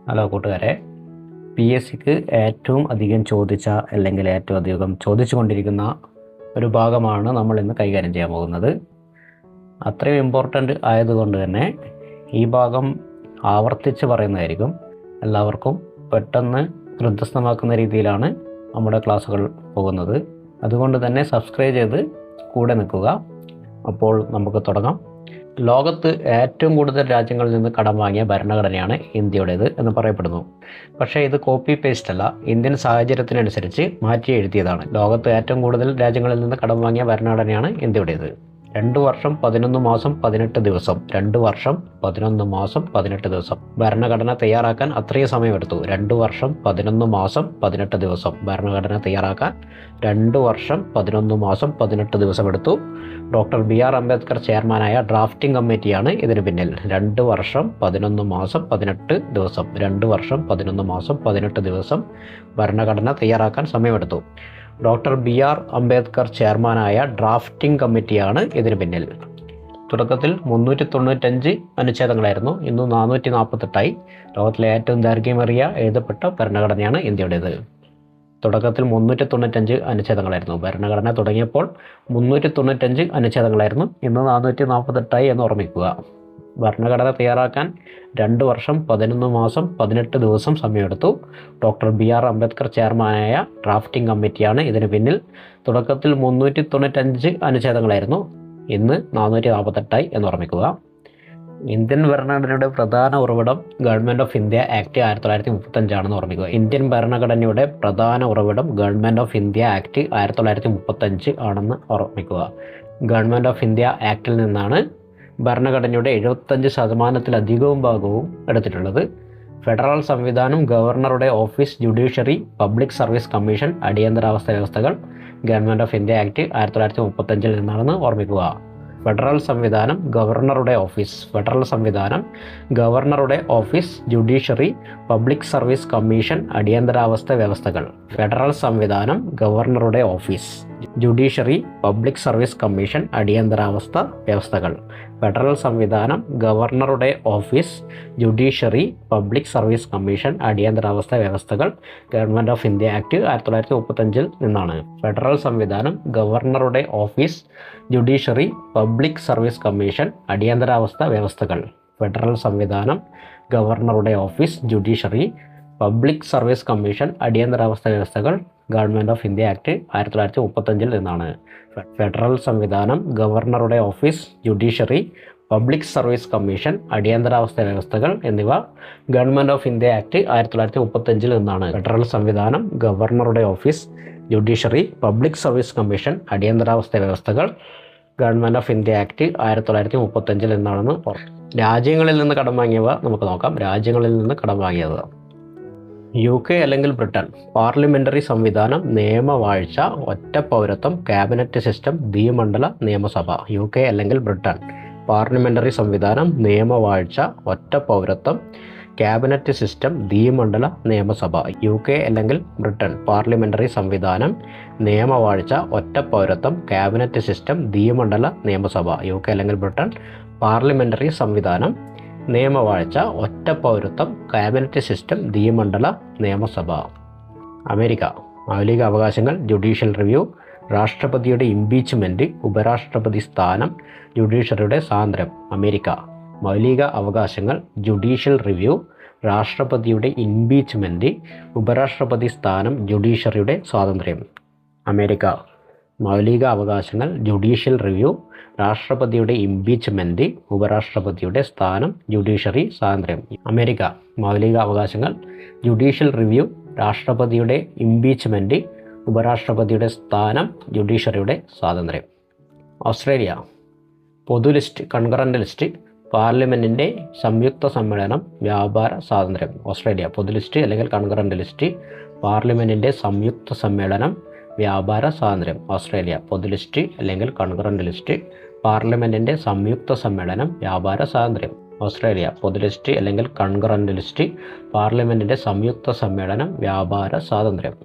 Hello കൂട്ടുകാരെ, PSCക്ക് ഏറ്റവും അധികം ചോദിച്ച അല്ലെങ്കിൽ ഏറ്റവും അധികം ചോദിച്ചുകൊണ്ടിരിക്കുന്ന ഒരു ഭാഗമാണ് നമ്മൾ ഇന്ന് കൈകാര്യം ചെയ്യാൻ പോകുന്നത്. അത്രയും ഇമ്പോർട്ടൻ്റ് ആയതുകൊണ്ട് തന്നെ ഈ ഭാഗം ആവർത്തിച്ച് പറയുന്നതായിരിക്കും. എല്ലാവർക്കും പെട്ടെന്ന് ഹൃദയസ്ഥമാക്കുന്ന രീതിയിലാണ് നമ്മുടെ ക്ലാസ്സുകൾ പോകുന്നത്. അതുകൊണ്ട് തന്നെ സബ്സ്ക്രൈബ് ചെയ്ത് കൂടെ നിൽക്കുക. അപ്പോൾ നമുക്ക് തുടങ്ങാം. ലോകത്ത് ഏറ്റവും കൂടുതൽ രാജ്യങ്ങളിൽ നിന്ന് കടം വാങ്ങിയ ഭരണഘടനയാണ് ഇന്ത്യയുടേത് എന്ന് പറയപ്പെടുന്നു. പക്ഷേ ഇത് കോപ്പി പേസ്റ്റ് അല്ല, ഇന്ത്യൻ സാഹചര്യത്തിനനുസരിച്ച് മാറ്റി എഴുതിയതാണ്. ലോകത്ത് ഏറ്റവും കൂടുതൽ രാജ്യങ്ങളിൽ നിന്ന് കടം വാങ്ങിയ ഭരണഘടനയാണ് ഇന്ത്യയുടേത്. 2 വർഷം 11 മാസം 18 ദിവസം 2 വർഷം 11 മാസം 18 ദിവസം ഭരണഘടന തയ്യാറാക്കാൻ അത്രയും സമയമെടുത്തു. 2 വർഷം 11 മാസം 18 ദിവസം ഭരണഘടന തയ്യാറാക്കാൻ 2 വർഷം 11 മാസം 18 ദിവസം എടുത്തു. ഡോക്ടർ BR അംബേദ്കർ ചെയർമാനായ ഡ്രാഫ്റ്റിംഗ് കമ്മിറ്റിയാണ് ഇതിന് പിന്നിൽ. 2 വർഷം 11 മാസം 18 ദിവസം 2 വർഷം 11 മാസം 18 ദിവസം ഭരണഘടന തയ്യാറാക്കാൻ സമയമെടുത്തു. ഡോക്ടർ BR അംബേദ്കർ ചെയർമാനായ ഡ്രാഫ്റ്റിംഗ് കമ്മിറ്റിയാണ് ഇതിന് പിന്നിൽ. തുടക്കത്തിൽ 395 അനുച്ഛേദങ്ങളായിരുന്നു, ഇന്ന് 448ആയി. ലോകത്തിലെ ഏറ്റവും ദൈർഘ്യമേറിയ എഴുതപ്പെട്ട ഭരണഘടനയാണ് ഇന്ത്യയുടേത്. തുടക്കത്തിൽ 395 അനുച്ഛേദങ്ങളായിരുന്നു. ഭരണഘടന തുടങ്ങിയപ്പോൾ 395 അനുച്ഛേദങ്ങളായിരുന്നു, ഇന്ന് 448ആയി എന്ന് ഓർമ്മിക്കുക. ഭരണഘടന തയ്യാറാക്കാൻ 2 വർഷം 11 മാസം 18 ദിവസം സമയമെടുത്തു. ഡോക്ടർ BR അംബേദ്കർ ചെയർമാനായ ഡ്രാഫ്റ്റിംഗ് കമ്മിറ്റിയാണ് ഇതിന് പിന്നിൽ. തുടക്കത്തിൽ 395 അനുച്ഛേദങ്ങളായിരുന്നു, ഇന്ന് 448ആയി എന്ന് ഓർമ്മിക്കുക. ഇന്ത്യൻ ഭരണഘടനയുടെ പ്രധാന ഉറവിടം ഗവൺമെൻറ് ഓഫ് ഇന്ത്യ ആക്ട് 1935 ആണെന്ന് ഓർമ്മിക്കുക. ഇന്ത്യൻ ഭരണഘടനയുടെ പ്രധാന ഉറവിടം ഗവൺമെൻറ് ഓഫ് ഇന്ത്യ ആക്ട് 1935 ആണെന്ന് ഓർമ്മിക്കുക. ഗവൺമെൻറ് ഓഫ് ഇന്ത്യ ആക്ടിൽ നിന്നാണ് ഭരണഘടനയുടെ 75%-ലധികവും ഭാഗവും എടുത്തിട്ടുള്ളത്. ഫെഡറൽ സംവിധാനം, ഗവർണറുടെ office, judiciary, public service commission, അടിയന്തരാവസ്ഥ വ്യവസ്ഥകൾ ഗവൺമെൻറ് ഓഫ് ഇന്ത്യ ആക്ട് 1935 നിന്നാണെന്ന് ഓർമ്മിക്കുക. ഫെഡറൽ സംവിധാനം, ഗവർണറുടെ ഓഫീസ്, ഫെഡറൽ സംവിധാനം, ഗവർണറുടെ office, judiciary, public service commission, അടിയന്തരാവസ്ഥ വ്യവസ്ഥകൾ. ഫെഡറൽ സംവിധാനം, ഗവർണറുടെ office, judiciary, public service commission, അടിയന്തരാവസ്ഥ വ്യവസ്ഥകൾ. ഫെഡറൽ സംവിധാനം, ഗവർണറുടെ office, judiciary, public service commission, അടിയന്തരാവസ്ഥ വ്യവസ്ഥകൾ ഗവൺമെൻറ് ഓഫ് ഇന്ത്യ ആക്ട് 1935 നിന്നാണ്. ഫെഡറൽ സംവിധാനം, ഗവർണറുടെ office, judiciary, public service commission, അടിയന്തരാവസ്ഥ വ്യവസ്ഥകൾ. ഫെഡറൽ സംവിധാനം, ഗവർണറുടെ office, judiciary, public service commission, അടിയന്തരാവസ്ഥ വ്യവസ്ഥകൾ ഗവൺമെൻറ് ഓഫ് ഇന്ത്യ ആക്ട് 1935 നിന്നാണ്. ഫെഡറൽ സംവിധാനം, ഗവർണറുടെ office, judiciary, public service commission, അടിയന്തരാവസ്ഥ വ്യവസ്ഥകൾ എന്നിവ ഗവൺമെൻറ് ഓഫ് ഇന്ത്യ ആക്ട് 1935 നിന്നാണ്. ഫെഡറൽ സംവിധാനം, ഗവർണറുടെ office, judiciary, public service commission, അടിയന്തരാവസ്ഥ വ്യവസ്ഥകൾ ഗവൺമെൻറ് ഓഫ് ഇന്ത്യ ആക്ട് 1935 നിന്നാണെന്ന്. രാജ്യങ്ങളിൽ നിന്ന് കടം വാങ്ങിയവ നമുക്ക് നോക്കാം. രാജ്യങ്ങളിൽ നിന്ന് കടം വാങ്ങിയത്: UK അല്ലെങ്കിൽ ബ്രിട്ടൻ. പാർലമെൻ്ററി സംവിധാനം, നിയമവാഴ്ച, ഒറ്റ പൗരത്വം, ക്യാബിനറ്റ് സിസ്റ്റം, ദ്വിമണ്ഡല നിയമസഭ. UK അല്ലെങ്കിൽ ബ്രിട്ടൻ. പാർലമെൻ്ററി സംവിധാനം, നിയമവാഴ്ച, ഒറ്റ പൗരത്വം, ക്യാബിനറ്റ് സിസ്റ്റം, ദ്വിമണ്ഡല നിയമസഭ. UK അല്ലെങ്കിൽ ബ്രിട്ടൻ. പാർലമെൻ്ററി സംവിധാനം, നിയമവാഴ്ച, ഒറ്റ പൗരത്വം, ക്യാബിനറ്റ് സിസ്റ്റം, ദ്വിമണ്ഡല നിയമസഭ. UK അല്ലെങ്കിൽ ബ്രിട്ടൻ. പാർലമെൻ്ററി സംവിധാനം, നിയമവാഴ്ച, ഒറ്റ പൗരത്വം, ക്യാബിനറ്റ് സിസ്റ്റം, ദ്വിമണ്ഡല നിയമസഭ. അമേരിക്ക. മൗലിക അവകാശങ്ങൾ, ജുഡീഷ്യൽ റിവ്യൂ, രാഷ്ട്രപതിയുടെ ഇംപീച്ച്മെൻറ്റ്, ഉപരാഷ്ട്രപതി സ്ഥാനം, ജുഡീഷ്യറിയുടെ സ്വാതന്ത്ര്യം. അമേരിക്ക. മൗലിക അവകാശങ്ങൾ, ജുഡീഷ്യൽ റിവ്യൂ, രാഷ്ട്രപതിയുടെ ഇംപീച്ച്മെൻറ്റ്, ഉപരാഷ്ട്രപതി സ്ഥാനം, ജുഡീഷ്യറിയുടെ സ്വാതന്ത്ര്യം. അമേരിക്ക. മൗലിക അവകാശങ്ങൾ, ജുഡീഷ്യൽ റിവ്യൂ, രാഷ്ട്രപതിയുടെ ഇംപീച്ച്മെൻറ്റ്, ഉപരാഷ്ട്രപതിയുടെ സ്ഥാനം, ജുഡീഷ്യറി സ്വാതന്ത്ര്യം. അമേരിക്ക. മൗലിക അവകാശങ്ങൾ, ജുഡീഷ്യൽ റിവ്യൂ, രാഷ്ട്രപതിയുടെ ഇംപീച്ച്മെൻറ്റ്, ഉപരാഷ്ട്രപതിയുടെ സ്ഥാനം, ജുഡീഷ്യറിയുടെ സ്വാതന്ത്ര്യം. ഓസ്ട്രേലിയ. പൊതു ലിസ്റ്റ്, കൺകറൻ്റ് ലിസ്റ്റ്, പാർലമെൻറ്റിൻ്റെ സംയുക്ത സമ്മേളനം, വ്യാപാര സ്വാതന്ത്ര്യം. ഓസ്ട്രേലിയ. പൊതു ലിസ്റ്റ് അല്ലെങ്കിൽ കൺകറൻ്റ് ലിസ്റ്റ്, പാർലമെൻറ്റിൻ്റെ സംയുക്ത സമ്മേളനം, വ്യാപാര സ്വാതന്ത്ര്യം. ഓസ്ട്രേലിയ. പൊതു ലിസ്റ്റ് അല്ലെങ്കിൽ കൺകറൻ്റ് ലിസ്റ്റ്, പാർലമെൻറ്റിൻ്റെ സംയുക്ത സമ്മേളനം, വ്യാപാര സ്വാതന്ത്ര്യം. ഓസ്ട്രേലിയ. പൊതു ലിസ്റ്റ് അല്ലെങ്കിൽ കൺകറൻ്റ് ലിസ്റ്റ്, പാർലമെൻറ്റിൻ്റെ സംയുക്ത സമ്മേളനം, വ്യാപാര സ്വാതന്ത്ര്യം.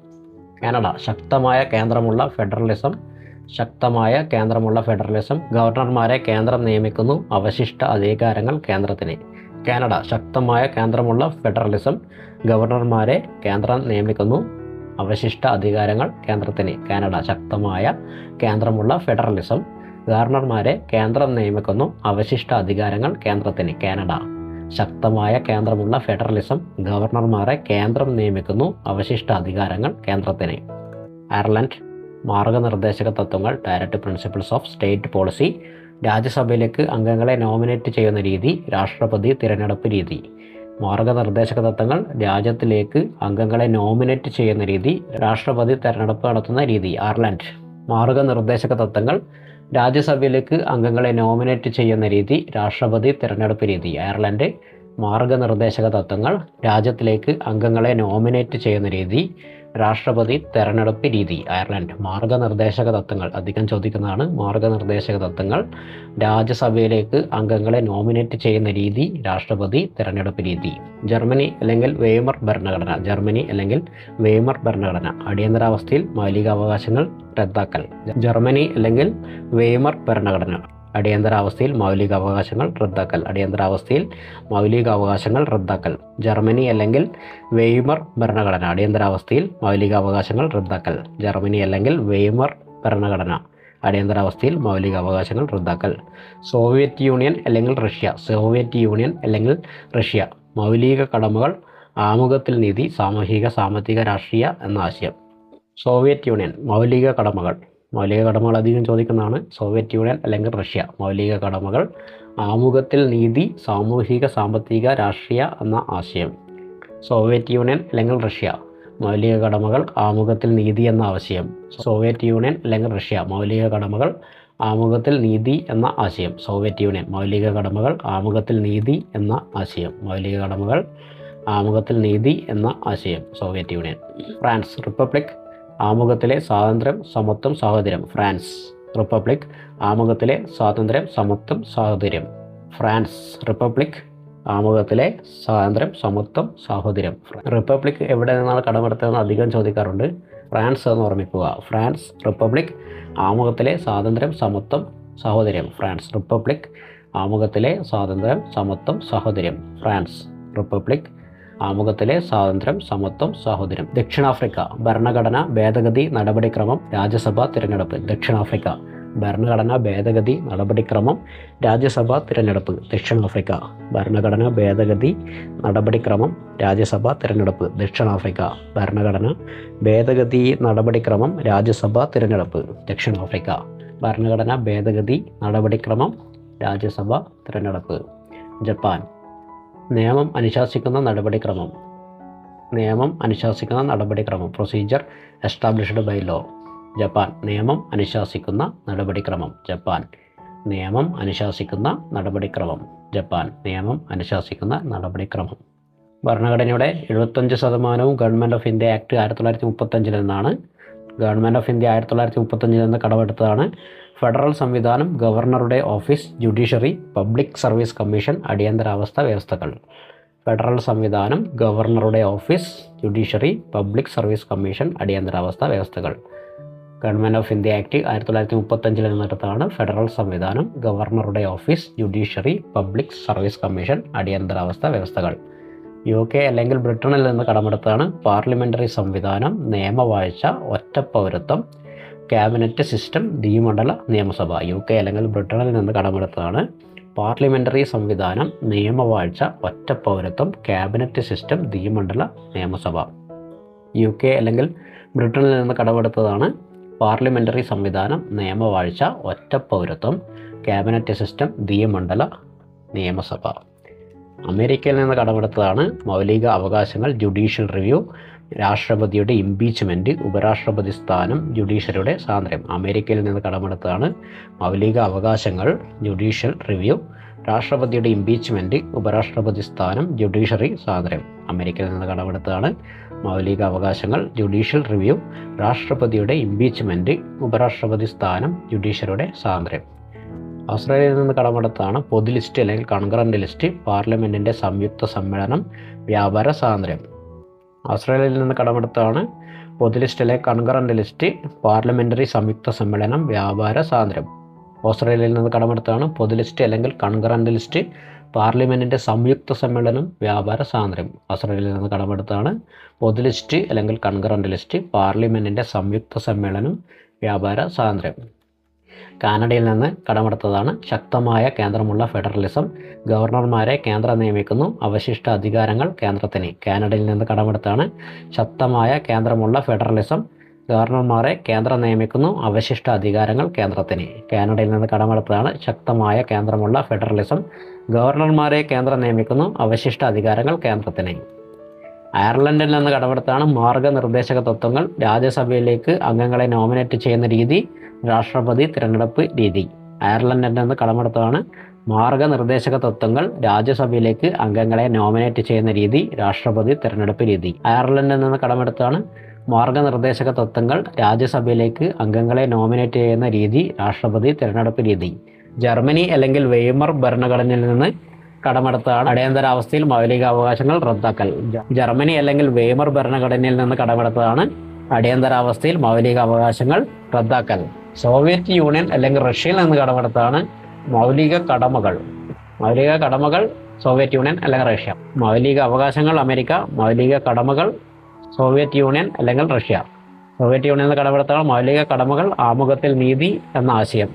കാനഡ. ശക്തമായ കേന്ദ്രമുള്ള ഫെഡറലിസം, ഗവർണർമാരെ കേന്ദ്രം നിയമിക്കുന്നു, അവശിഷ്ട അധികാരങ്ങൾ കേന്ദ്രത്തിന്. കാനഡ ശക്തമായ കേന്ദ്രമുള്ള ഫെഡറലിസം. ഗവർണർമാരെ കേന്ദ്രം നിയമിക്കുന്നു. അവശിഷ്ട അധികാരങ്ങൾ കേന്ദ്രത്തിന്. കാനഡ ശക്തമായ കേന്ദ്രമുള്ള ഫെഡറലിസം. ഗവർണർമാരെ കേന്ദ്രം നിയമിക്കുന്നു. അവശിഷ്ട അധികാരങ്ങൾ കേന്ദ്രത്തിന്. കാനഡ ശക്തമായ കേന്ദ്രമുള്ള ഫെഡറലിസം. ഗവർണർമാരെ കേന്ദ്രം നിയമിക്കുന്നു. അവശിഷ്ട അധികാരങ്ങൾ കേന്ദ്രത്തിന്. അയർലൻഡ് മാർഗനിർദ്ദേശക തത്വങ്ങൾ. Direct principles of state policy. രാജ്യസഭയിലേക്ക് അംഗങ്ങളെ നോമിനേറ്റ് ചെയ്യുന്ന രീതി. രാഷ്ട്രപതി തിരഞ്ഞെടുപ്പ് രീതി. മാർഗനിർദ്ദേശക തത്വങ്ങൾ. രാജ്യത്തിലേക്ക് അംഗങ്ങളെ നോമിനേറ്റ് ചെയ്യുന്ന രീതി. രാഷ്ട്രപതി തിരഞ്ഞെടുപ്പ് നടത്തുന്ന രീതി. അയർലൻഡ് മാർഗനിർദ്ദേശക തത്വങ്ങൾ. രാജ്യസഭയിലേക്ക് അംഗങ്ങളെ നോമിനേറ്റ് ചെയ്യുന്ന രീതി. രാഷ്ട്രപതി തിരഞ്ഞെടുപ്പ് രീതി. അയർലൻഡ് മാർഗനിർദ്ദേശക തത്വങ്ങൾ. രാജ്യത്തിലേക്ക് അംഗങ്ങളെ നോമിനേറ്റ് ചെയ്യുന്ന രീതി. രാഷ്ട്രപതി തെരഞ്ഞെടുപ്പ് രീതി. അയർലൻഡ് മാർഗനിർദ്ദേശക തത്വങ്ങൾ അധികം ചോദിക്കുന്നതാണ്. മാർഗനിർദ്ദേശക തത്വങ്ങൾ. രാജ്യസഭയിലേക്ക് അംഗങ്ങളെ നോമിനേറ്റ് ചെയ്യുന്ന രീതി. രാഷ്ട്രപതി തെരഞ്ഞെടുപ്പ് രീതി. ജർമ്മനി അല്ലെങ്കിൽ വെയ്മർ ഭരണഘടന. ജർമ്മനി അല്ലെങ്കിൽ വെയ്മർ ഭരണഘടന. അടിയന്തരാവസ്ഥയിൽ മൗലികാവകാശങ്ങൾ റദ്ദാക്കൽ. ജർമ്മനി അല്ലെങ്കിൽ വെയ്മർ ഭരണഘടന. അടിയന്തരാവസ്ഥയിൽ മൗലികാവകാശങ്ങൾ റദ്ദാക്കൽ. അടിയന്തരാവസ്ഥയിൽ മൗലികാവകാശങ്ങൾ റദ്ദാക്കൽ. ജർമ്മനി അല്ലെങ്കിൽ വെയ്മർ ഭരണഘടന. അടിയന്തരാവസ്ഥയിൽ മൗലികാവകാശങ്ങൾ റദ്ദാക്കൽ. ജർമ്മനി അല്ലെങ്കിൽ വെയ്മർ ഭരണഘടന. അടിയന്തരാവസ്ഥയിൽ മൗലികാവകാശങ്ങൾ റദ്ദാക്കൽ. സോവിയറ്റ് യൂണിയൻ അല്ലെങ്കിൽ റഷ്യ. സോവിയറ്റ് യൂണിയൻ അല്ലെങ്കിൽ റഷ്യ. മൗലിക കടമകൾ, ആമുഖത്തിൽ നീതി, സാമൂഹിക സാമ്പത്തിക രാഷ്ട്രീയ എന്ന ആശയം. സോവിയറ്റ് യൂണിയൻ മൗലിക കടമകൾ. മൗലിക കടമകൾ അധികം ചോദിക്കുന്നതാണ്. സോവിയറ്റ് യൂണിയൻ അല്ലെങ്കിൽ റഷ്യ. മൗലിക കടമകൾ, ആമുഖത്തിൽ നീതി, സാമൂഹിക സാമ്പത്തിക രാഷ്ട്രീയ എന്ന ആശയം. സോവിയറ്റ് യൂണിയൻ അല്ലെങ്കിൽ റഷ്യ. മൗലിക കടമകൾ, ആമുഖത്തിൽ നീതി എന്ന ആശയം. സോവിയറ്റ് യൂണിയൻ അല്ലെങ്കിൽ റഷ്യ. മൗലിക കടമകൾ, ആമുഖത്തിൽ നീതി എന്ന ആശയം. സോവിയറ്റ് യൂണിയൻ മൗലിക കടമകൾ, ആമുഖത്തിൽ നീതി എന്ന ആശയം. മൗലിക കടമകൾ, ആമുഖത്തിൽ നീതി എന്ന ആശയം. Soviet Union. France republic. ആമുഖത്തിലെ സ്വാതന്ത്ര്യം, സമത്വം, സാഹോദര്യം. France republic. ആമുഖത്തിലെ സ്വാതന്ത്ര്യം, സമത്വം, സാഹോദര്യം. France republic. ആമുഖത്തിലെ സ്വാതന്ത്ര്യം, സമത്വം, സാഹോദര്യം. റിപ്പബ്ലിക് എവിടെ നിന്നാണ് കടമെടുത്തതെന്ന് അധികം ചോദിക്കാറുണ്ട്. ഫ്രാൻസ് എന്ന് ഓർമ്മിക്കുക. France republic. ആമുഖത്തിലെ സ്വാതന്ത്ര്യം, സമത്വം, സാഹോദര്യം. France republic. ആമുഖത്തിലെ സ്വാതന്ത്ര്യം, സമത്വം, സാഹോദര്യം. France republic. ആമുഖത്തിലെ സ്വാതന്ത്ര്യം, സമത്വം, സാഹോദര്യം. ദക്ഷിണാഫ്രിക്ക ഭരണഘടന ഭേദഗതി നടപടിക്രമം രാജ്യസഭാ തിരഞ്ഞെടുപ്പ്. ദക്ഷിണാഫ്രിക്ക ഭരണഘടന ഭേദഗതി നടപടിക്രമം രാജ്യസഭാ തിരഞ്ഞെടുപ്പ്. ദക്ഷിണാഫ്രിക്ക ഭരണഘടന ഭേദഗതി നടപടിക്രമം രാജ്യസഭാ തിരഞ്ഞെടുപ്പ്. ദക്ഷിണാഫ്രിക്ക ഭരണഘടന ഭേദഗതി നടപടിക്രമം രാജ്യസഭാ തിരഞ്ഞെടുപ്പ്. ദക്ഷിണാഫ്രിക്ക ഭരണഘടന ഭേദഗതി നടപടിക്രമം രാജ്യസഭാ തിരഞ്ഞെടുപ്പ്. ജപ്പാൻ നിയമം അനുശാസിക്കുന്ന നടപടിക്രമം. നിയമം അനുശാസിക്കുന്ന നടപടിക്രമം. Procedure established by law. Japan നിയമം അനുശാസിക്കുന്ന നടപടിക്രമം. ജപ്പാൻ നിയമം അനുശാസിക്കുന്ന നടപടിക്രമം. ജപ്പാൻ നിയമം അനുശാസിക്കുന്ന നടപടിക്രമം. ഭരണഘടനയുടെ 75% ഗവൺമെൻറ് ഓഫ് ഇന്ത്യ ആക്ട് 1935 നിന്നാണ്. ഗവൺമെൻറ് ഓഫ് ഇന്ത്യ 1935 നിന്ന് കടമെടുത്തതാണ്. ഫെഡറൽ സംവിധാനം, ഗവർണറുടെ office, judiciary, public service commission, അടിയന്തരാവസ്ഥ വ്യവസ്ഥകൾ. ഫെഡറൽ സംവിധാനം, ഗവർണറുടെ office, judiciary, public service commission, അടിയന്തരാവസ്ഥ വ്യവസ്ഥകൾ. ഗവൺമെൻറ് ഓഫ് ഇന്ത്യ ആക്ട് 1935 നിന്നെടുത്താണ്. ഫെഡറൽ സംവിധാനം, ഗവർണറുടെ office, judiciary, public service commission, അടിയന്തരാവസ്ഥ വ്യവസ്ഥകൾ. UK അല്ലെങ്കിൽ ബ്രിട്ടനിൽ നിന്ന് കടമെടുത്താണ്. പാർലമെൻ്ററി സംവിധാനം, നിയമവാഴ്ച, ഒറ്റപ്പൗരത്വം, ക്യാബിനറ്റ് സിസ്റ്റം, ദ്വിമണ്ഡല നിയമസഭ. UK അല്ലെങ്കിൽ ബ്രിട്ടനിൽ നിന്ന് കടമെടുത്തതാണ്. പാർലമെൻ്ററി സംവിധാനം, നിയമവാഴ്ച, ഒറ്റപ്പൗരത്വം, ക്യാബിനറ്റ് സിസ്റ്റം, ദ്വിമണ്ഡല നിയമസഭ. UK അല്ലെങ്കിൽ ബ്രിട്ടനിൽ നിന്ന് കടമെടുത്തതാണ്. പാർലമെൻ്ററി സംവിധാനം, നിയമവാഴ്ച, ഒറ്റപ്പൗരത്വം, ക്യാബിനറ്റ് സിസ്റ്റം, ദ്വിമണ്ഡല നിയമസഭ. അമേരിക്കയിൽ നിന്ന് കടമെടുത്തതാണ്. മൗലിക അവകാശങ്ങൾ, ജുഡീഷ്യൽ റിവ്യൂ, രാഷ്ട്രപതിയുടെ ഇംപീച്ച്മെൻറ്റ്, ഉപരാഷ്ട്രപതി സ്ഥാനം, ജുഡീഷ്യറിയുടെ സ്വാതന്ത്ര്യം. അമേരിക്കയിൽ നിന്ന് കടമെടുത്തതാണ്. മൗലിക അവകാശങ്ങൾ, ജുഡീഷ്യൽ റിവ്യൂ, രാഷ്ട്രപതിയുടെ ഇംപീച്ച്മെൻറ്റ്, ഉപരാഷ്ട്രപതി സ്ഥാനം, ജുഡീഷ്യറി സ്വാതന്ത്ര്യം. അമേരിക്കയിൽ നിന്ന് കടമെടുത്തതാണ്. മൗലിക അവകാശങ്ങൾ, ജുഡീഷ്യൽ റിവ്യൂ, രാഷ്ട്രപതിയുടെ ഇംപീച്ച്മെൻറ്റ്, ഉപരാഷ്ട്രപതി സ്ഥാനം, ജുഡീഷ്യറിയുടെ സ്വാതന്ത്ര്യം. ഓസ്ട്രേലിയയിൽ നിന്ന് കടമെടുത്താണ്. പൊതു ലിസ്റ്റ് അല്ലെങ്കിൽ കൺകറന്റ് ലിസ്റ്റ്, പാർലമെൻറ്റിൻ്റെ സംയുക്ത സമ്മേളനം, വ്യാപാര സ്വാതന്ത്ര്യം. ഓസ്ട്രേലിയയിൽ നിന്ന് കടമെടുത്താണ്. പൊതു ലിസ്റ്റ് അല്ലെങ്കിൽ കൺകറന്റ് ലിസ്റ്റ്, പാർലമെൻ്ററി സംയുക്ത സമ്മേളനം, വ്യാപാര സ്വാതന്ത്ര്യം. ഓസ്ട്രേലിയയിൽ നിന്ന് കടമെടുത്താണ്. പൊതു ലിസ്റ്റ് അല്ലെങ്കിൽ കൺകറന്റ് ലിസ്റ്റ്, പാർലമെൻറ്റിൻ്റെ സംയുക്ത സമ്മേളനം, വ്യാപാര സ്വാതന്ത്ര്യം. ഓസ്ട്രേലിയയിൽ നിന്ന് കടമെടുത്താണ്. പൊതു ലിസ്റ്റ് അല്ലെങ്കിൽ കൺകറന്റ് ലിസ്റ്റ്, പാർലമെൻറ്റിൻ്റെ സംയുക്ത സമ്മേളനം, വ്യാപാര സ്വാതന്ത്ര്യം. കാനഡയിൽ നിന്ന് കടമെടുത്തതാണ്. ശക്തമായ കേന്ദ്രമുള്ള ഫെഡറലിസം, ഗവർണർമാരെ കേന്ദ്രം നിയമിക്കുന്നു, അവശിഷ്ട അധികാരങ്ങൾ കേന്ദ്രത്തിന്. കാനഡയിൽ നിന്ന് കടമെടുത്താണ്. ശക്തമായ കേന്ദ്രമുള്ള ഫെഡറലിസം, ഗവർണർമാരെ കേന്ദ്രം നിയമിക്കുന്നു, അവശിഷ്ട അധികാരങ്ങൾ കേന്ദ്രത്തിന്. കാനഡയിൽ നിന്ന് കടമെടുത്തതാണ്. ശക്തമായ കേന്ദ്രമുള്ള ഫെഡറലിസം, ഗവർണർമാരെ കേന്ദ്രം നിയമിക്കുന്നു, അവശിഷ്ട അധികാരങ്ങൾ കേന്ദ്രത്തിന്. അയർലൻഡിൽ നിന്ന് കടമെടുത്താണ്. മാർഗനിർദ്ദേശക തത്വങ്ങൾ, രാജ്യസഭയിലേക്ക് അംഗങ്ങളെ നോമിനേറ്റ് ചെയ്യുന്ന രീതി, രാഷ്ട്രപതി തിരഞ്ഞെടുപ്പ് രീതി. അയർലൻഡിൽ നിന്ന് കടമെടുത്തതാണ്. മാർഗനിർദ്ദേശക തത്വങ്ങൾ, രാജ്യസഭയിലേക്ക് അംഗങ്ങളെ നോമിനേറ്റ് ചെയ്യുന്ന രീതി, രാഷ്ട്രപതി തിരഞ്ഞെടുപ്പ് രീതി. അയർലൻഡിൽ നിന്ന് കടമെടുത്താണ്. മാർഗനിർദ്ദേശക തത്വങ്ങൾ, രാജ്യസഭയിലേക്ക് അംഗങ്ങളെ നോമിനേറ്റ് ചെയ്യുന്ന രീതി, രാഷ്ട്രപതി തിരഞ്ഞെടുപ്പ് രീതി. ജർമ്മനി അല്ലെങ്കിൽ വെയ്മർ ഭരണഘടനയിൽ നിന്ന് കടമെടുത്താണ്. അടിയന്തരാവസ്ഥയിൽ മൗലികാവകാശങ്ങൾ റദ്ദാക്കൽ. ജർമ്മനി അല്ലെങ്കിൽ വെയ്മർ ഭരണഘടനയിൽ നിന്ന് കടമെടുത്തതാണ്. അടിയന്തരാവസ്ഥയിൽ മൗലികാവകാശങ്ങൾ റദ്ദാക്കൽ. സോവിയറ്റ് യൂണിയൻ അല്ലെങ്കിൽ റഷ്യയിൽ നിന്ന് കടമെടുത്താണ്. മൗലിക കടമകൾ. മൗലിക കടമകൾ സോവിയറ്റ് യൂണിയൻ അല്ലെങ്കിൽ റഷ്യ. മൗലിക അവകാശങ്ങൾ അമേരിക്ക. മൗലിക കടമകൾ സോവിയറ്റ് യൂണിയൻ അല്ലെങ്കിൽ റഷ്യ. സോവിയറ്റ് യൂണിയനിൽ നിന്ന് കടമെടുത്താണ്. മൗലിക കടമകൾ, ആമുഖത്തിൽ നീതി എന്ന ആശയം.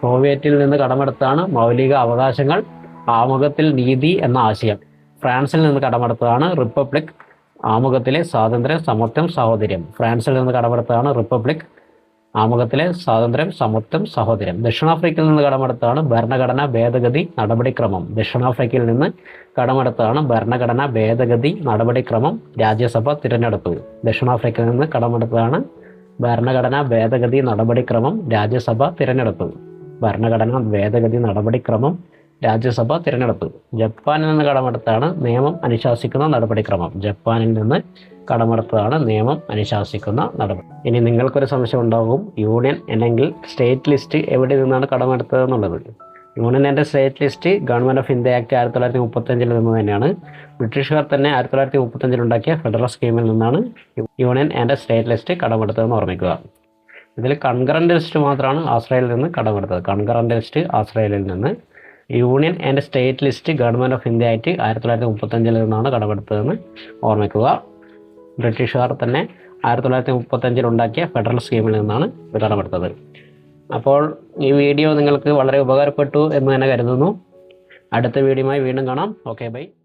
സോവിയറ്റിൽ നിന്ന് കടമെടുത്താണ്. മൗലിക അവകാശങ്ങൾ, ആമുഖത്തിൽ നീതി എന്ന ആശയം. ഫ്രാൻസിൽ നിന്ന് കടമെടുത്തതാണ്. റിപ്പബ്ലിക്, ആമുഖത്തിലെ സ്വാതന്ത്ര്യം, സമത്വം, സഹോദര്യം. ഫ്രാൻസിൽ നിന്ന് കടമെടുത്തതാണ്. റിപ്പബ്ലിക്, ആമുഖത്തിലെ സ്വാതന്ത്ര്യം, സമത്വം, സഹോദര്യം. ദക്ഷിണാഫ്രിക്കയിൽ നിന്ന് കടമെടുത്താണ്. ഭരണഘടനാ ഭേദഗതി നടപടിക്രമം. ദക്ഷിണാഫ്രിക്കയിൽ നിന്ന് കടമെടുത്താണ്. ഭരണഘടനാ ഭേദഗതി നടപടിക്രമം, രാജ്യസഭ തിരഞ്ഞെടുപ്പ്. ദക്ഷിണാഫ്രിക്കയിൽ നിന്ന് കടമെടുത്തതാണ്. ഭരണഘടനാ ഭേദഗതി നടപടിക്രമം, രാജ്യസഭ തിരഞ്ഞെടുപ്പ്. ഭരണഘടനാ ഭേദഗതി നടപടിക്രമം, രാജ്യസഭ തിരഞ്ഞെടുപ്പ്. ജപ്പാനിൽ നിന്ന് കടമെടുത്താണ്. നിയമം അനുശാസിക്കുന്ന നടപടിക്രമം. ജപ്പാനിൽ നിന്ന് കടമെടുത്തതാണ്. നിയമം അനുശാസിക്കുന്ന നടപടി. ഇനി നിങ്ങൾക്കൊരു സംശയം ഉണ്ടാകും, യൂണിയൻ അല്ലെങ്കിൽ സ്റ്റേറ്റ് ലിസ്റ്റ് എവിടെ നിന്നാണ് കടമെടുത്തതെന്നുള്ളത്. Union and state list government of India act 1935 നിന്ന് തന്നെയാണ്. ബ്രിട്ടീഷുകാർ തന്നെ 1935 ഉണ്ടാക്കിയ ഫെഡറൽ സ്കീമിൽ നിന്നാണ് യൂണിയൻ ആൻഡ് സ്റ്റേറ്റ് ലിസ്റ്റ് കടമെടുത്തതെന്ന് ഓർമ്മിക്കുക. ഇതിൽ കൺകറന്റ് ലിസ്റ്റ് മാത്രമാണ് ഓസ്ട്രേലിയയിൽ നിന്ന് കടമെടുത്തത്. കൺകറന്റ് ലിസ്റ്റ് ഓസ്ട്രേലിയയിൽ നിന്ന്. Union and state list government of India ആയിട്ട് 1935 നിന്നാണ് കടമെടുത്തതെന്ന് ഓർമ്മിക്കുക. ബ്രിട്ടീഷുകാർ തന്നെ 1935 ഉണ്ടാക്കിയ ഫെഡറൽ സ്കീമിൽ നിന്നാണ് ഇത് കടമെടുത്തത്. അപ്പോൾ ഈ വീഡിയോ നിങ്ങൾക്ക് വളരെ ഉപകാരപ്പെട്ടു എന്ന് തന്നെ കരുതുന്നു. അടുത്ത വീഡിയോയുമായി വീണ്ടും കാണാം. Okay, by.